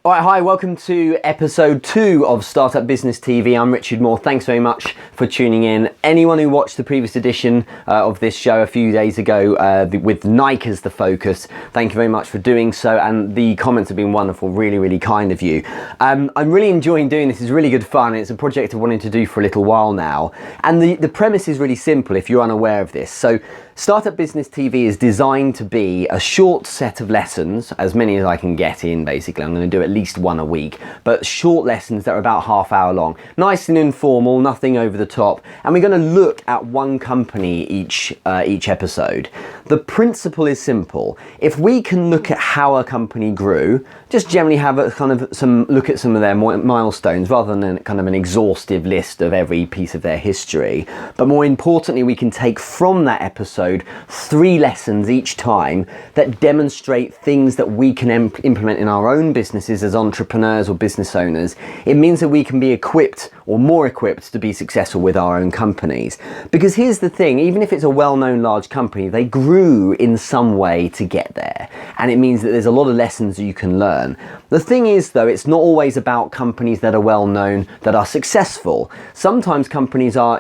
All right, hi, welcome to episode 2 of Startup Business TV. I'm Richard Moore. Thanks very much for tuning in. Anyone who watched the previous edition of this show a few days ago with Nike as the focus, thank you very much for doing so. And the comments have been wonderful, really, really kind of you. I'm really enjoying doing this. It's really good fun. It's a project I've wanted to do for a little while now. And the premise is really simple if you're unaware of this. So Startup Business TV is designed to be a short set of lessons, as many as I can get in basically. I'm going to do at least one a week, but short lessons that are about half hour long. Nice and informal, nothing over the top. And we're going to look at one company each episode. The principle is simple. If we can look at how a company grew, just generally have a kind of look at some of their milestones rather than kind of an exhaustive list of every piece of their history. But more importantly, we can take from that episode 3 lessons each time that demonstrate things that we can implement in our own businesses as entrepreneurs or business owners. It means that we can be equipped or more equipped to be successful with our own companies. Because here's the thing, even if it's a well-known large company, they grew in some way to get there. And it means that there's a lot of lessons that you can learn. The thing is though, it's not always about companies that are well-known that are successful. Sometimes companies are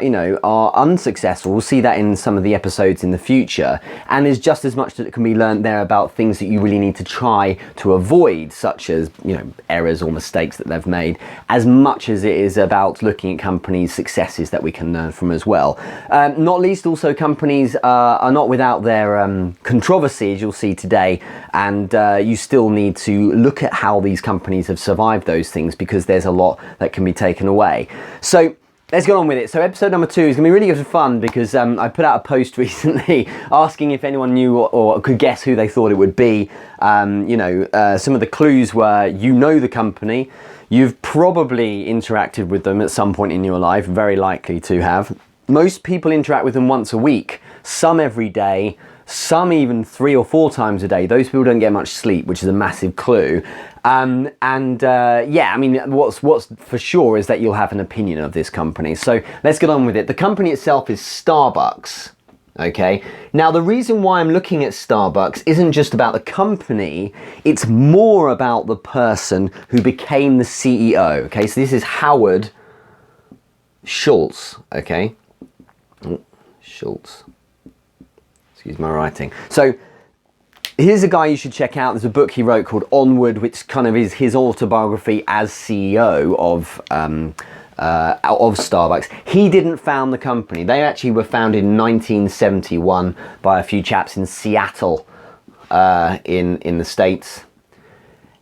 unsuccessful. We'll see that in some of the episodes in the future. And there's just as much that can be learned there about things that you really need to try to avoid, such as, errors or mistakes that they've made, as much as it is about looking at companies' successes that we can learn from as well. Not least also companies are not without their controversies, you'll see today, and you still need to look at how these companies have survived those things, because there's a lot that can be taken away. So let's get on with it. So episode number 2 is going to be really good fun because I put out a post recently asking if anyone knew or could guess who they thought it would be. Some of the clues were, the company, you've probably interacted with them at some point in your life, very likely to have. Most people interact with them once a week, some every day, some even 3 or 4 times a day. Those people don't get much sleep, which is a massive clue. What's for sure is that you'll have an opinion of this company. So let's get on with it. The company itself is Starbucks. Okay. Now, the reason why I'm looking at Starbucks isn't just about the company, it's more about the person who became the CEO. Okay. So this is Howard Schultz. Okay. Schultz. Excuse my writing. So here's a guy you should check out. There's a book he wrote called Onward, which kind of is his autobiography as CEO of Starbucks. He didn't found the company. They actually were founded in 1971 by a few chaps in Seattle, in the States.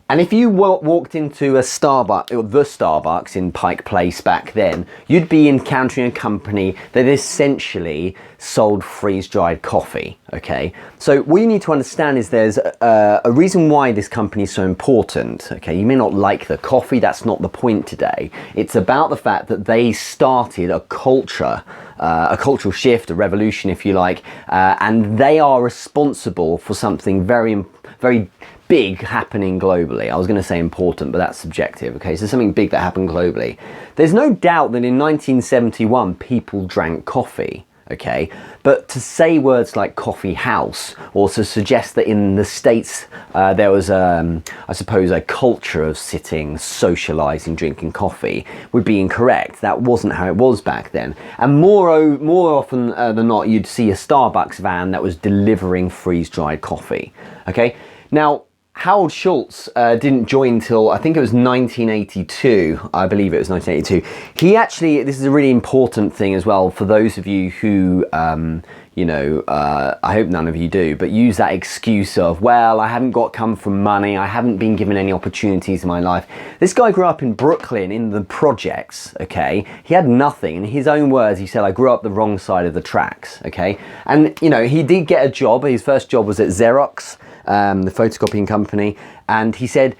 And if you walked into a Starbucks, or the Starbucks in Pike Place back then, you'd be encountering a company that essentially sold freeze-dried coffee, okay? So what you need to understand is there's a reason why this company is so important, okay? You may not like the coffee, that's not the point today. It's about the fact that they started a culture, a cultural shift, a revolution, if you like, and they are responsible for something very, very big happening globally. I was going to say important, but that's subjective. Okay, so something big that happened globally. There's no doubt that in 1971 people drank coffee. Okay, but to say words like coffee house, or to suggest that in the States there was, I suppose, a culture of sitting, socializing, drinking coffee would be incorrect. That wasn't how it was back then. And more often than not, you'd see a Starbucks van that was delivering freeze-dried coffee. Okay, now Howard Schultz didn't join till, I think it was 1982. I believe it was 1982. He actually, this is a really important thing as well for those of you who, I hope none of you do, but use that excuse of, well, I haven't come from money, I haven't been given any opportunities in my life. This guy grew up in Brooklyn in the projects, okay? He had nothing. In his own words, he said, I grew up the wrong side of the tracks, okay? And, he did get a job. His first job was at Xerox, the photocopying company, and he said,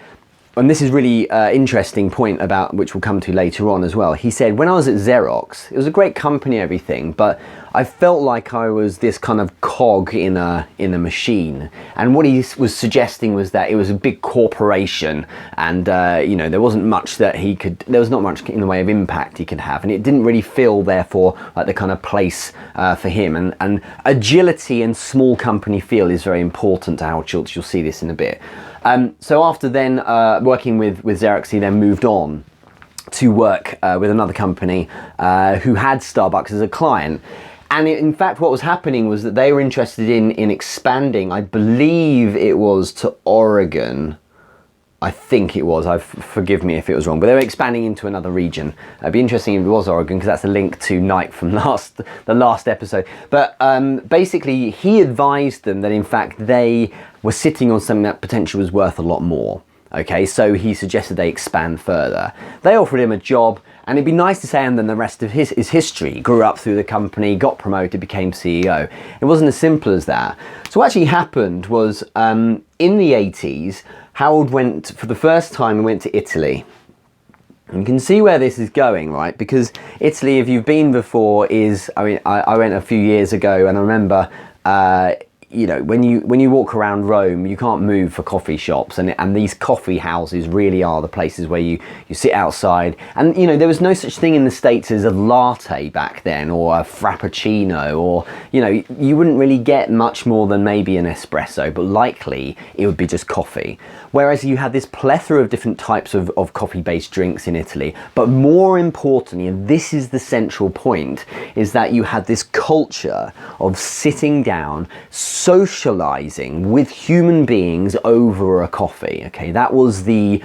and this is really interesting point about which we'll come to later on as well. He said, when I was at Xerox, it was a great company, everything, but I felt like I was this kind of cog in a machine. And what he was suggesting was that it was a big corporation, and there wasn't much that there was not much in the way of impact he could have, and it didn't really feel, therefore, like the kind of place for him. And agility and small company feel is very important to Howard Schultz. You'll see this in a bit. So after then working with Xerox, he then moved on to work with another company who had Starbucks as a client. And in fact, what was happening was that they were interested in expanding, I believe it was to Oregon. I think it was, forgive me if it was wrong, but they were expanding into another region. It'd be interesting if it was Oregon, because that's a link to Nike from the last episode. But basically, he advised them that in fact they were sitting on something that potentially was worth a lot more. Okay, so he suggested they expand further. They offered him a job, and it'd be nice to say, and then the rest of his history. He grew up through the company, got promoted, became CEO. It wasn't as simple as that. So what actually happened was, in the 80s, Harold went, for the first time, he went to Italy. And you can see where this is going, right? Because Italy, if you've been before, is, I mean, I went a few years ago, and I remember, you know, when you walk around Rome, you can't move for coffee shops, and these coffee houses really are the places where you sit outside. And you know, there was no such thing in the States as a latte back then, or a frappuccino, or you know, you wouldn't really get much more than maybe an espresso, but likely it would be just coffee. Whereas you had this plethora of different types of coffee-based drinks in Italy, but more importantly, and this is the central point, is that you had this culture of sitting down, socializing with human beings over a coffee. Okay, that was the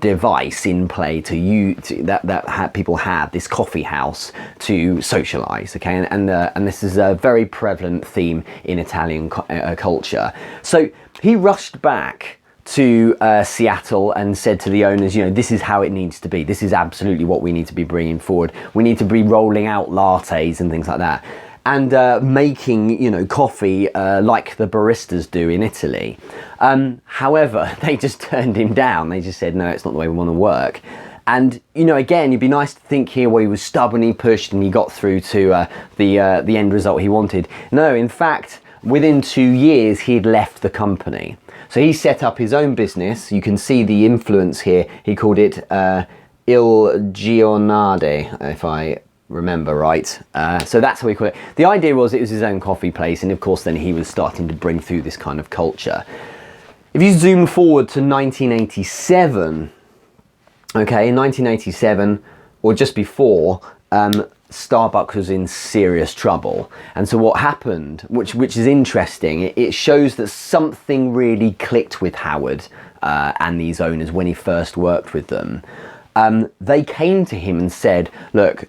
device in play that people had, this coffee house to socialize. Okay, and this is a very prevalent theme in Italian culture. So he rushed back to Seattle and said to the owners, you know, this is how it needs to be. This is absolutely what we need to be bringing forward. We need to be rolling out lattes and things like that, and making, you know, coffee like the baristas do in Italy. However, they just turned him down. They just said, no, it's not the way we want to work. And, you know, again, it'd be nice to think here where he was stubborn, he pushed, and he got through to the end result he wanted. No, in fact, within 2 years, he'd left the company. So he set up his own business. You can see the influence here. He called it Il Giornale, if I remember right. So that's how he called it. The idea was it was his own coffee place, and of course then he was starting to bring through this kind of culture. If you zoom forward to 1987, okay, in 1987, or just before, Starbucks was in serious trouble. And so what happened, which is interesting, it shows that something really clicked with Howard and these owners when he first worked with them. They came to him and said, look,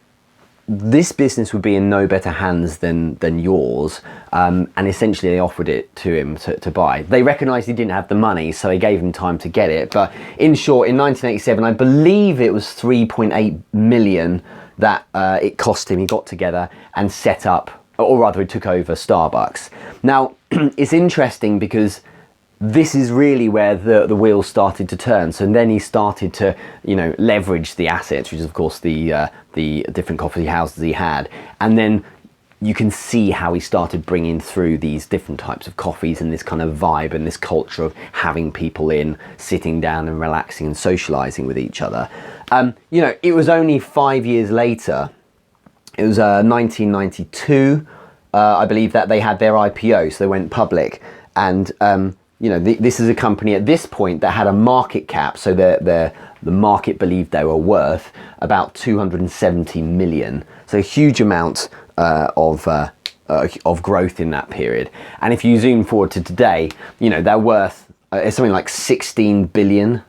this business would be in no better hands than yours, and essentially they offered it to him to buy. They recognised he didn't have the money, so they gave him time to get it. But in short, in 1987, I believe it was 3.8 million that it cost him. He got together and set up, or rather he took over Starbucks. Now, it's interesting because this is really where the wheels started to turn. So then he started to, you know, leverage the assets, which is of course the different coffee houses he had. And then you can see how he started bringing through these different types of coffees and this kind of vibe and this culture of having people in, sitting down and relaxing and socializing with each other. You know, it was only 5 years later, it was 1992, I believe, that they had their IPO, so they went public. And, you know, this is a company at this point that had a market cap, so the market believed they were worth about 270 million. So a huge amount of growth in that period. And if you zoom forward to today, you know, they're worth something like 16 billion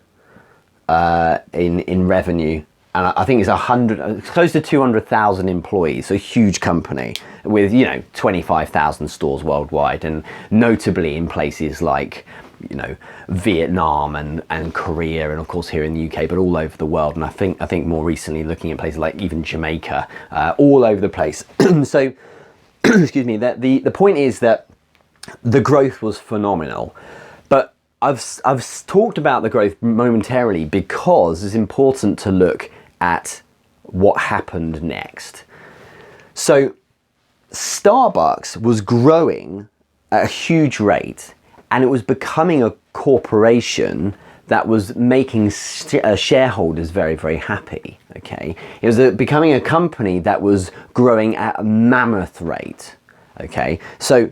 in revenue, and I think it's close to 200,000 employees. So a huge company with, you know, 25,000 stores worldwide, and notably in places like, you know, Vietnam and Korea, and of course here in the UK, but all over the world. And I think more recently looking at places like even Jamaica, all over the place. So excuse me, the point is that the growth was phenomenal. But I've talked about the growth momentarily because it's important to look at what happened next. So Starbucks was growing at a huge rate, and it was becoming a corporation that was making shareholders very, very happy. Okay, it was becoming a company that was growing at a mammoth rate. Okay, so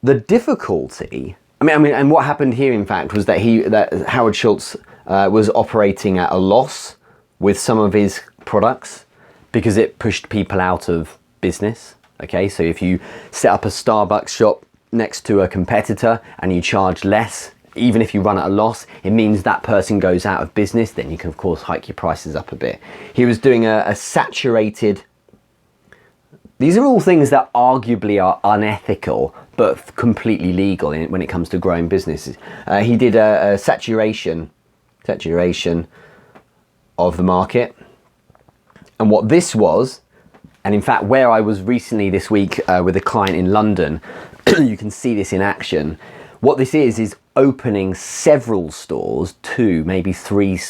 the difficulty and what happened here, in fact, was that Howard Schultz was operating at a loss with some of his products because it pushed people out of business. Okay, so if you set up a Starbucks shop next to a competitor and you charge less, even if you run at a loss, it means that person goes out of business. Then you can, of course, hike your prices up a bit. He was doing a saturated. These are all things that arguably are unethical, but completely legal when it comes to growing businesses. He did a saturation of the market. And what this was, and in fact, where I was recently this week with a client in London, you can see this in action. What this is opening several stores, 2, maybe 3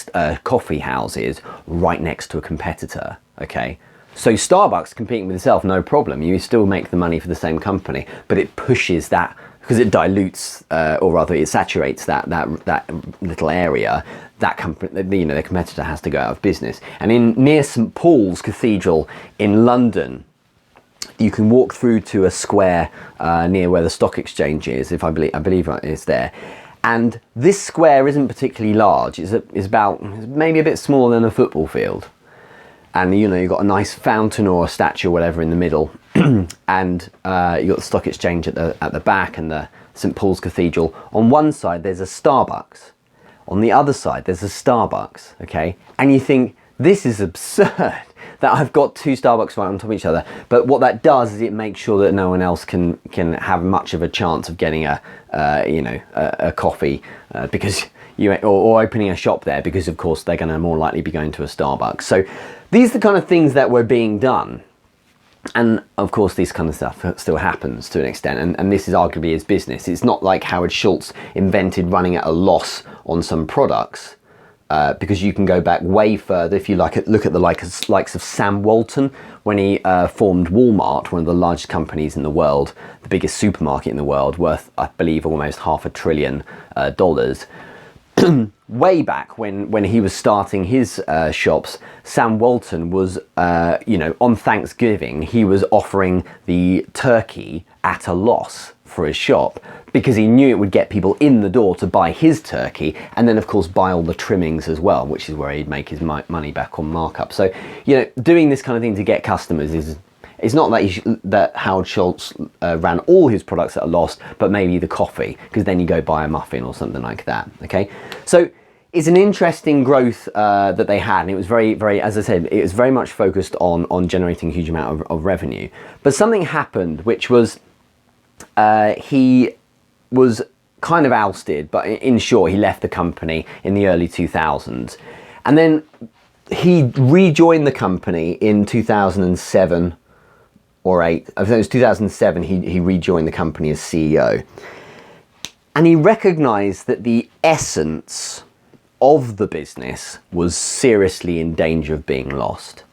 coffee houses right next to a competitor, okay? So Starbucks competing with itself, no problem. You still make the money for the same company, but it pushes that, because it dilutes, or rather it saturates that little area. That company, the competitor has to go out of business. And near St. Paul's Cathedral in London, you can walk through to a square near where the stock exchange is, I believe it's there. And this square isn't particularly large. It's about maybe a bit smaller than a football field. And you've got a nice fountain or a statue or whatever in the middle, and you've got the stock exchange at the back and the St. Paul's Cathedral. On one side there's a Starbucks, on the other side there's a Starbucks, okay? And you think, this is absurd that I've got 2 Starbucks right on top of each other. But what that does is it makes sure that no one else can have much of a chance of getting a coffee because or opening a shop there, because of course they're going to more likely be going to a Starbucks. So these are the kind of things that were being done. And of course this kind of stuff still happens to an extent, and this is arguably his business. It's not like Howard Schultz invented running at a loss on some products, because you can go back way further. If you look at the likes of Sam Walton, when he formed Walmart, one of the largest companies in the world, the biggest supermarket in the world, worth I believe almost $500 billion. Way back when he was starting his shops, Sam Walton was, on Thanksgiving, he was offering the turkey at a loss for his shop, because he knew it would get people in the door to buy his turkey, and then of course buy all the trimmings as well, which is where he'd make his money back on markup. So, doing this kind of thing to get customers is... It's not that Howard Schultz ran all his products at a loss, but maybe the coffee, because then you go buy a muffin or something like that, okay? So it's an interesting growth that they had, and it was very, very, as I said, it was very much focused on generating a huge amount of revenue. But something happened, which was he was kind of ousted, but in short, he left the company in the early 2000s. And then he rejoined the company in 2007 or 8, I think it was 2007, he rejoined the company as CEO. And he recognized that the essence of the business was seriously in danger of being lost.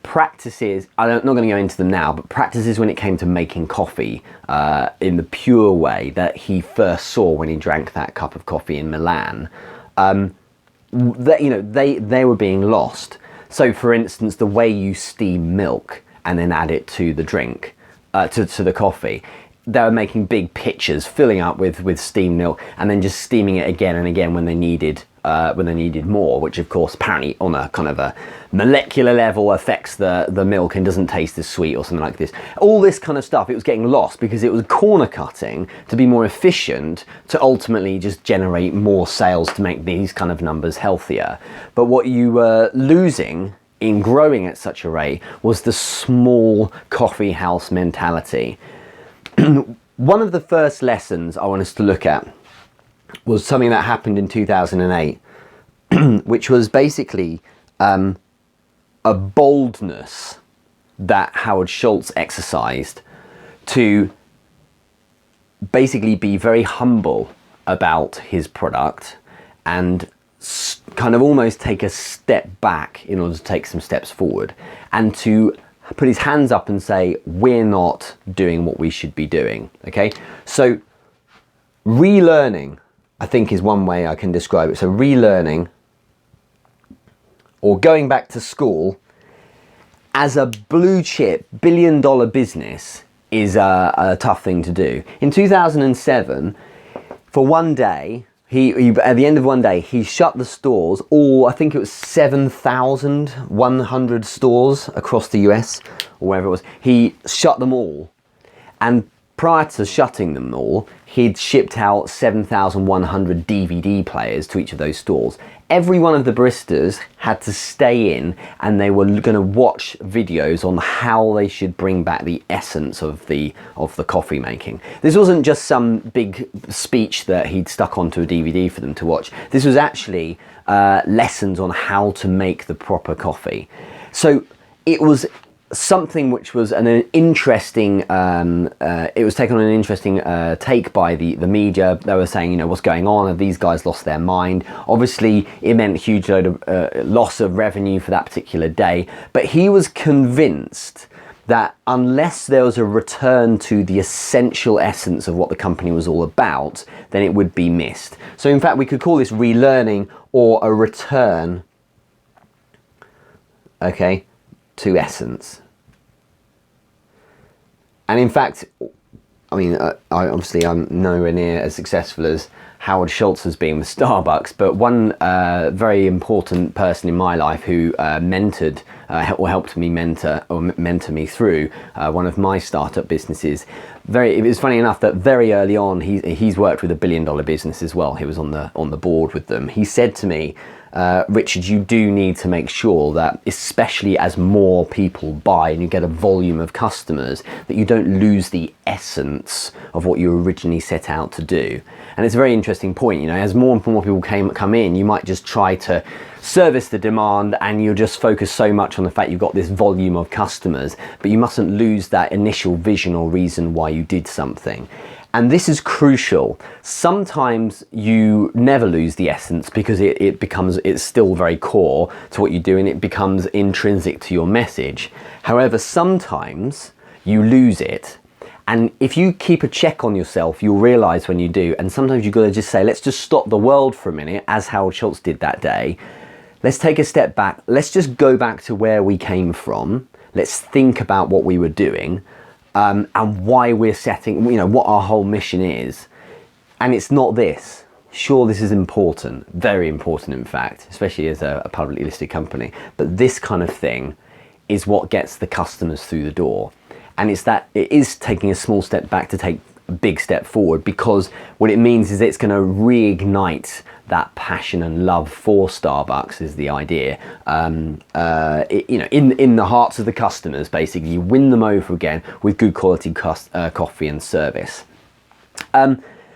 Practices, I'm not going to go into them now, but practices when it came to making coffee in the pure way that he first saw when he drank that cup of coffee in Milan, they were being lost. So for instance, the way you steam milk and then add it to the drink, to the coffee. They were making big pitchers, filling up with steamed milk, and then just steaming it again and again when they needed more, which of course apparently on a kind of a molecular level affects the milk and doesn't taste as sweet or something like this. All this kind of stuff, it was getting lost because it was corner cutting to be more efficient, to ultimately just generate more sales to make these kind of numbers healthier. But what you were losing in growing at such a rate was the small coffee house mentality. One of the first lessons I want us to look at was something that happened in 2008, which was basically a boldness that Howard Schultz exercised to basically be very humble about his product and kind of almost take a step back in order to take some steps forward, and to put his hands up and say, we're not doing what we should be doing, okay? So relearning, I think, is one way I can describe it. So relearning, or going back to school, as a blue chip billion-dollar business is a tough thing to do. In 2007, for one day, he at the end of one day, he shut the stores, all, I think it was 7,100 stores across the US, or wherever it was. He shut them all. And prior to shutting them all, he'd shipped out 7,100 DVD players to each of those stores. Every one of the baristas had to stay in, and they were going to watch videos on how they should bring back the essence of the coffee making. This wasn't just some big speech that he'd stuck onto a DVD for them to watch. This was actually lessons on how to make the proper coffee. So it was something which was an interesting, it was taken on an interesting take by the media. They were saying, you know, what's going on? Have these guys lost their mind? Obviously, it meant a huge load of loss of revenue for that particular day. But he was convinced that unless there was a return to the essential essence of what the company was all about, then it would be missed. So in fact, we could call this relearning or a return, okay, to essence. And in fact, I mean, obviously I'm nowhere near as successful as Howard Schultz has been with Starbucks, but one very important person in my life who mentored or helped me mentor me through one of my startup businesses. It was funny enough that very early on, he's worked with $1 billion business as well. He was on the board with them. He said to me, Richard, you do need to make sure that, especially as more people buy and you get a volume of customers, that you don't lose the essence of what you originally set out to do. And it's a very interesting point, you know, as more and more people come in, you might just try to service the demand and you'll just focus so much on the fact you've got this volume of customers, but you mustn't lose that initial vision or reason why you did something. And this is crucial. Sometimes you never lose the essence because it's still very core to what you do and it becomes intrinsic to your message. However, sometimes you lose it. And if you keep a check on yourself, you'll realize when you do. And sometimes you've got to just say, let's just stop the world for a minute, as Howard Schultz did that day. Let's take a step back. Let's just go back to where we came from. Let's think about what we were doing. And why we're setting, you know, what our whole mission is. And it's not this. Sure, this is important, very important in fact, especially as a publicly listed company. But this kind of thing is what gets the customers through the door. And it is taking a small step back to take a big step forward, because what it means is it's going to reignite that passion and love for Starbucks is the idea. You know, in the hearts of the customers, basically, you win them over again with good quality coffee and service.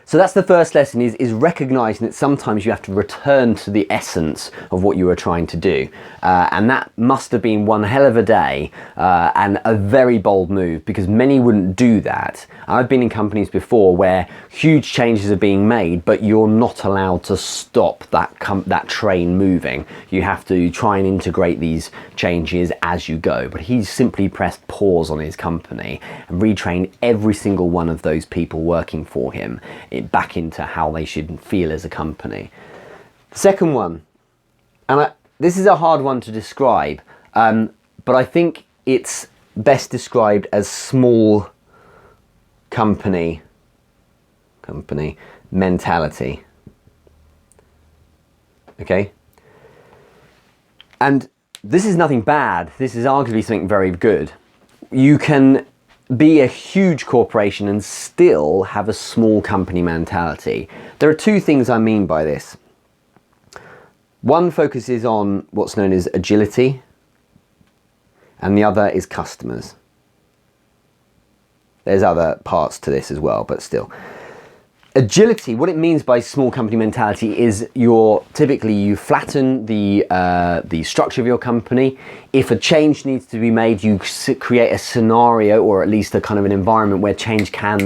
So that's the first lesson, is recognizing that sometimes you have to return to the essence of what you were trying to do. And that must have been one hell of a day and a very bold move, because many wouldn't do that. I've been in companies before where huge changes are being made, but you're not allowed to stop that train moving. You have to try and integrate these changes as you go. But he simply pressed pause on his company and retrained every single one of those people working for him back into how they should feel as a company. The second one, and this is a hard one to describe, but I think it's best described as small company mentality. Okay? And this is nothing bad. This is arguably something very good. You can be a huge corporation and still have a small company mentality. There are two things I mean by this. One focuses on what's known as agility, and the other is customers. There's other parts to this as well, but still. Agility, what it means by small company mentality is you flatten the structure of your company. If a change needs to be made, you create a scenario, or at least a kind of an environment where change can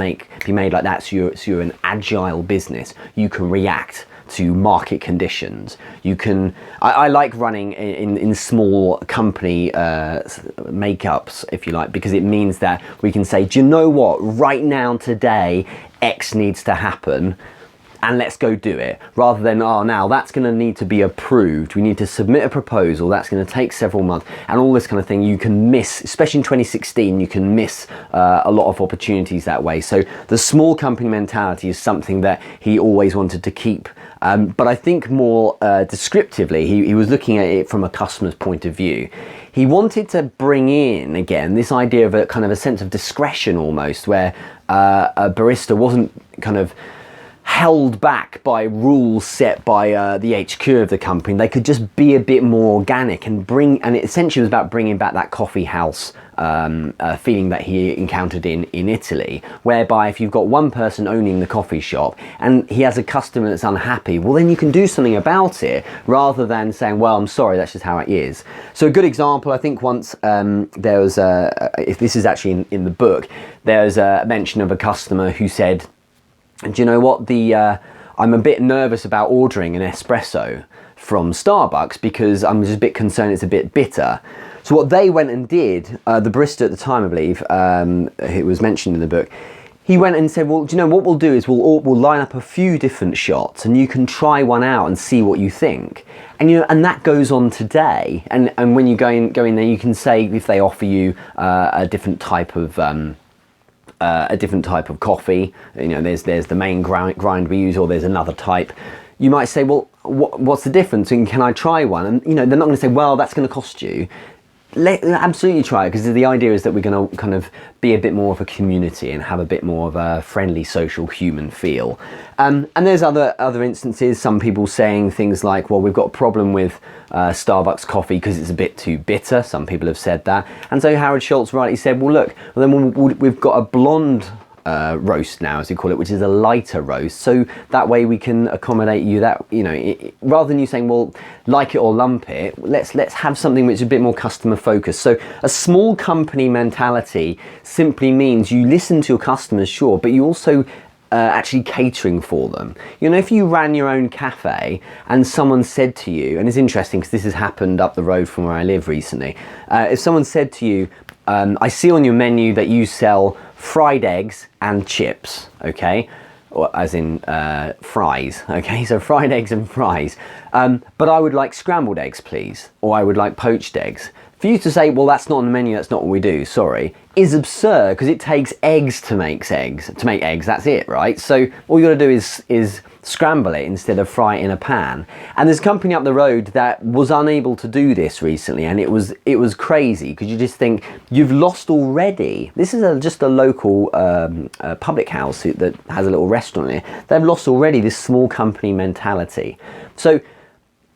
be made like that. So you're an agile business. You can react to market conditions. You can, I like running in small company makeups, if you like, because it means that we can say, do you know what, right now today, X needs to happen, and let's go do it, rather than, oh, now that's going to need to be approved, we need to submit a proposal, that's going to take several months, and all this kind of thing. You can miss, especially in 2016, you can miss a lot of opportunities that way. So the small company mentality is something that he always wanted to keep. But I think more descriptively, he was looking at it from a customer's point of view. He wanted to bring in, again, this idea of a kind of a sense of discretion almost, where a barista wasn't kind of held back by rules set by the HQ of the company. They could just be a bit more organic and it essentially was about bringing back that coffee house feeling that he encountered in Italy, whereby if you've got one person owning the coffee shop and he has a customer that's unhappy, well, then you can do something about it, rather than saying, well, I'm sorry, that's just how it is. So a good example, I think once there was if this is actually in the book, there's a mention of a customer who said, do you know what, I'm a bit nervous about ordering an espresso from Starbucks because I'm just a bit concerned it's a bit bitter. So what they went and did, the barista at the time, I believe, it was mentioned in the book, he went and said, well, do you know what we'll do is we'll line up a few different shots and you can try one out and see what you think. And and that goes on today. And when you go in there, you can say, if they offer you a different type of coffee, there's the main grind we use, or there's another type. You might say, well, what's the difference, and can I try one? And they're not going to say, well, that's going to cost you. Absolutely try it, because the idea is that we're going to kind of be a bit more of a community and have a bit more of a friendly, social, human feel. And there's other instances, some people saying things like, well, we've got a problem with Starbucks coffee because it's a bit too bitter. Some people have said that. And so Howard Schultz rightly said, well, look, we've got a blonde roast now, as we call it, which is a lighter roast, so that way we can accommodate you, that rather than you saying, well, like it or lump it, let's have something which is a bit more customer focused. So a small company mentality simply means you listen to your customers, sure, but you also actually catering for them. If you ran your own cafe and someone said to you, and it's interesting because this has happened up the road from where I live recently, if someone said to you, I see on your menu that you sell fried eggs and chips, okay? Or as in fries, okay? So fried eggs and fries. But I would like scrambled eggs, please. Or I would like poached eggs. For you to say, well, that's not on the menu, that's not what we do, sorry, is absurd, because it takes eggs to make eggs. That's it, right? So all you got to do is scramble it instead of fry it in a pan. And there's a company up the road that was unable to do this recently, and it was crazy, because you just think, you've lost already. This is just a local public house that has a little restaurant in it. They've lost already this small company mentality. So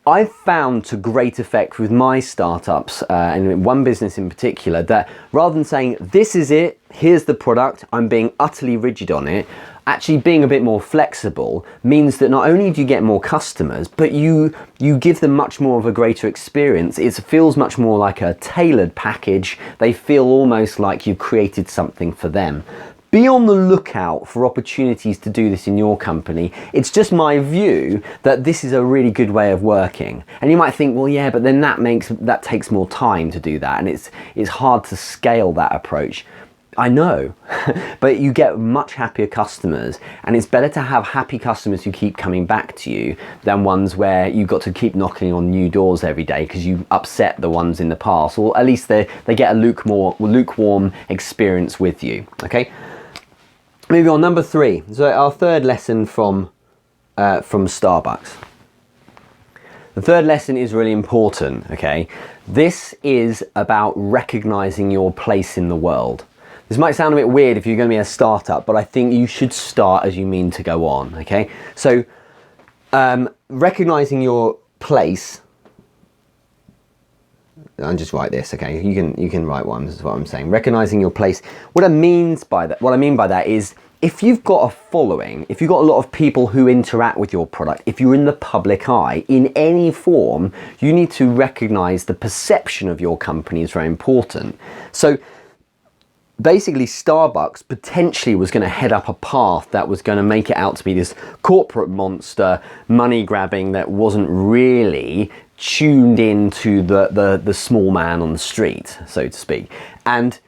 I've found to great effect with my startups, and one business in particular, that rather than saying, this is it, here's the product, I'm being utterly rigid on it, actually being a bit more flexible means that not only do you get more customers, but you give them much more of a greater experience. It feels much more like a tailored package. They feel almost like you've created something for them. Be on the lookout for opportunities to do this in your company. It's just my view that this is a really good way of working. And you might think, well, yeah, but then that takes more time to do that, and it's hard to scale that approach. I know, but you get much happier customers, and it's better to have happy customers who keep coming back to you than ones where you've got to keep knocking on new doors every day because you upset the ones in the past, or at least they get a lukewarm experience with you, okay? Moving on, number 3. So our third lesson from Starbucks. The third lesson is really important, okay? This is about recognizing your place in the world. This might sound a bit weird if you're going to be a startup, but I think you should start as you mean to go on, okay? So recognizing your place, I'll just write this, okay? You can write what I'm saying. Recognizing your place. What I mean by that is, if you've got a following, if you've got a lot of people who interact with your product, if you're in the public eye in any form, you need to recognize the perception of your company is very important. So basically, Starbucks potentially was going to head up a path that was going to make it out to be this corporate monster, money grabbing, that wasn't really tuned into the small man on the street, so to speak. And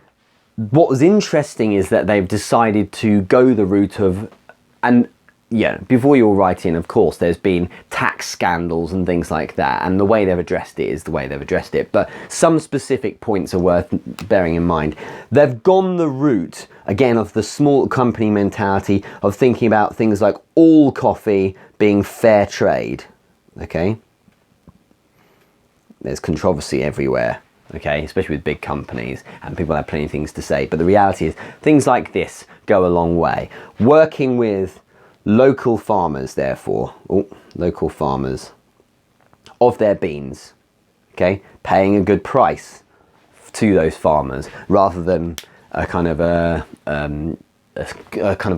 what was interesting is that they've decided to go the route of, and yeah, before you're writing, of course, there's been tax scandals and things like that, and the way they've addressed it is the way they've addressed it. But some specific points are worth bearing in mind. They've gone the route, again, of the small company mentality of thinking about things like all coffee being fair trade, okay? There's controversy everywhere, okay, especially with big companies, and people have plenty of things to say. But the reality is, things like this go a long way. Working with local farmers, therefore, local farmers of their beans, okay, paying a good price to those farmers rather than a kind of a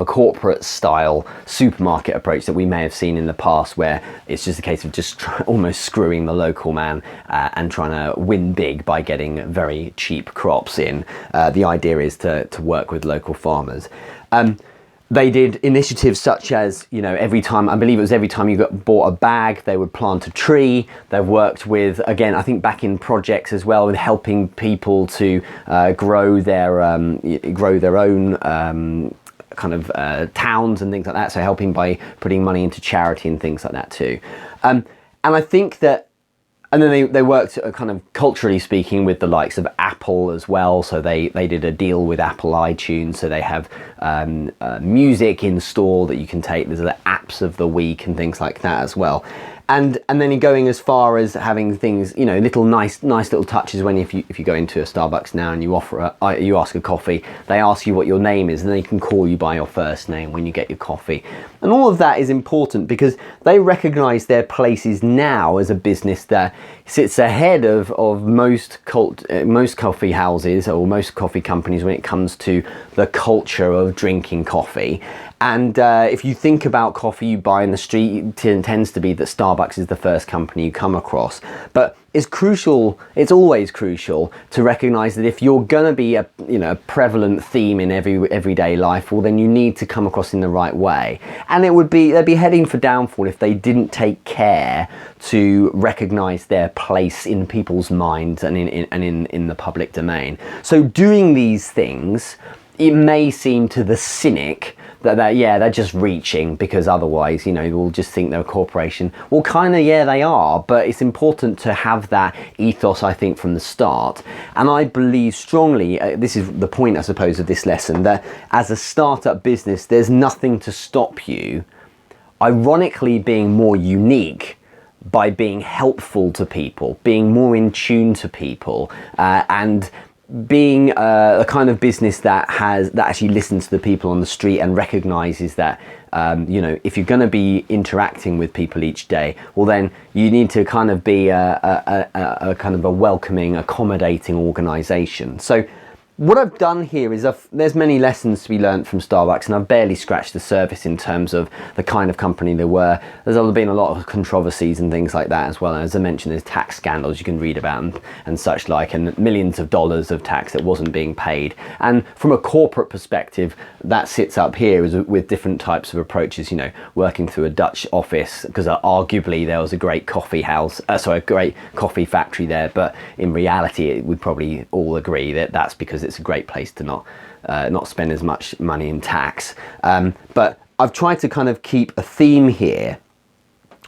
corporate style supermarket approach that we may have seen in the past, where it's just a case of just almost screwing the local man and trying to win big by getting very cheap crops in. The idea is to work with local farmers. They did initiatives such as, you know, every time you bought a bag, they would plant a tree. They've worked with, again, I think back in projects as well, with helping people to grow their own towns and things like that. So helping by putting money into charity and things like that too. And I think that, and then they worked kind of culturally speaking with the likes of Apple as well. So they did a deal with Apple iTunes. So they have music in store that you can take. There's the apps of the week and things like that as well. And then going as far as having things, you know, little nice little touches when if you go into a Starbucks now and you you ask a coffee, they ask you what your name is, and they can call you by your first name when you get your coffee. And all of that is important because they recognise their places now as a business that sits ahead of most coffee houses or most coffee companies when it comes to the culture of drinking coffee. And if you think about coffee you buy in the street, it tends to be that Starbucks is the first company you come across. But it's always crucial to recognise that if you're going to be a prevalent theme in everyday life, well, then you need to come across in the right way. And they'd be heading for downfall if they didn't take care to recognise their place in people's minds and in the public domain. So doing these things, it may seem to the cynic that they're just reaching because otherwise, we'll just think they're a corporation. Well, kind of, yeah, they are, but it's important to have that ethos, I think, from the start. And I believe strongly, this is the point, I suppose, of this lesson, that as a startup business, there's nothing to stop you, ironically, being more unique by being helpful to people, being more in tune to people, and being a kind of business that actually listens to the people on the street and recognizes that if you're going to be interacting with people each day, well, then you need to kind of be a kind of a welcoming, accommodating organization. So what I've done here is there's many lessons to be learned from Starbucks, and I've barely scratched the surface in terms of the kind of company they were. There's been a lot of controversies and things like that as well. And as I mentioned, there's tax scandals you can read about and such like, and millions of dollars of tax that wasn't being paid. And from a corporate perspective, that sits up here with different types of approaches, working through a Dutch office, because arguably there was a great a great coffee factory there. But in reality, we probably all agree that that's because it's a great place to not spend as much money in tax. But I've tried to kind of keep a theme here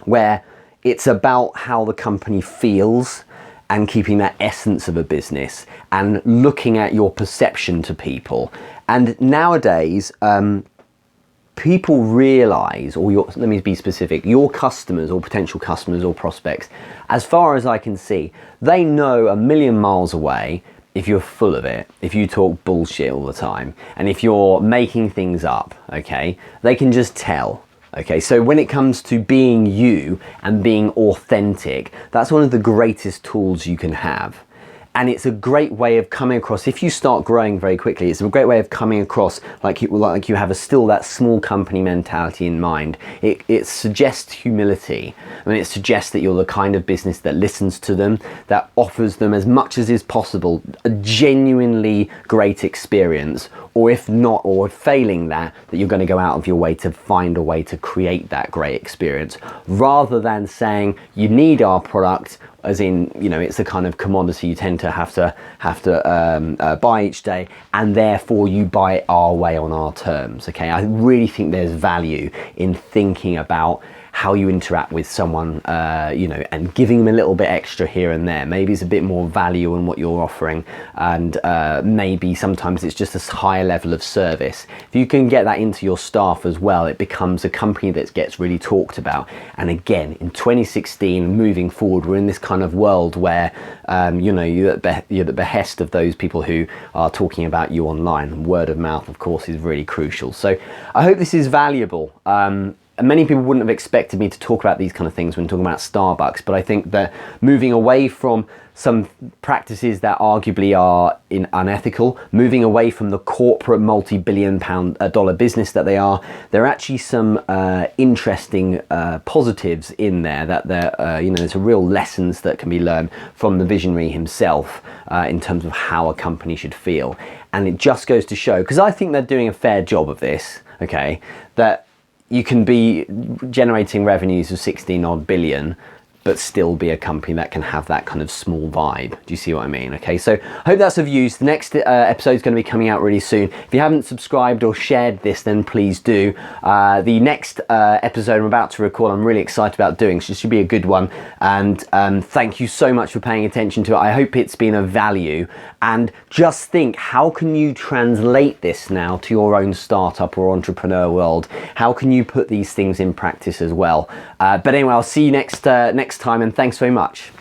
where it's about how the company feels and keeping that essence of a business and looking at your perception to people. And nowadays, people realize, let me be specific, your customers or potential customers or prospects, as far as I can see, they know a million miles away if you're full of it, if you talk bullshit all the time, and if you're making things up, okay, they can just tell. Okay, so when it comes to being you and being authentic, that's one of the greatest tools you can have. And it's a great way of coming across, if you start growing very quickly, it's a great way of coming across like you have still that small company mentality in mind. It suggests humility. I mean, it suggests that you're the kind of business that listens to them, that offers them as much as is possible a genuinely great experience, or if not, or failing that you're going to go out of your way to find a way to create that great experience, rather than saying you need our product, as in, you know, it's a kind of commodity you tend to have to buy each day, and therefore you buy it our way on our terms. Okay, I really think there's value in thinking about how you interact with someone, you know, and giving them a little bit extra here and there. Maybe it's a bit more value in what you're offering, and maybe sometimes it's just a higher level of service. If you can get that into your staff as well, it becomes a company that gets really talked about. And again, in 2016, moving forward, we're in this kind of world where, you know, you're at the behest of those people who are talking about you online. Word of mouth, of course, is really crucial. So I hope this is valuable. And many people wouldn't have expected me to talk about these kind of things when talking about Starbucks, but I think that moving away from some practices that arguably are unethical, moving away from the corporate multi-billion dollar business that they are, there are actually some interesting positives in there that you know, there's a real lessons that can be learned from the visionary himself in terms of how a company should feel. And it just goes to show, because I think they're doing a fair job of this, okay, that you can be generating revenues of 16 odd billion, but still be a company that can have that kind of small vibe. Do you see what I mean? Okay, so I hope that's of use. The next episode is going to be coming out really soon. If you haven't subscribed or shared this, then please do. The next episode I'm about to record, I'm really excited about doing, so it should be a good one. And thank you so much for paying attention to it. I hope it's been of value. And just think, how can you translate this now to your own startup or entrepreneur world? How can you put these things in practice as well? But anyway, I'll see you next time, and thanks very much.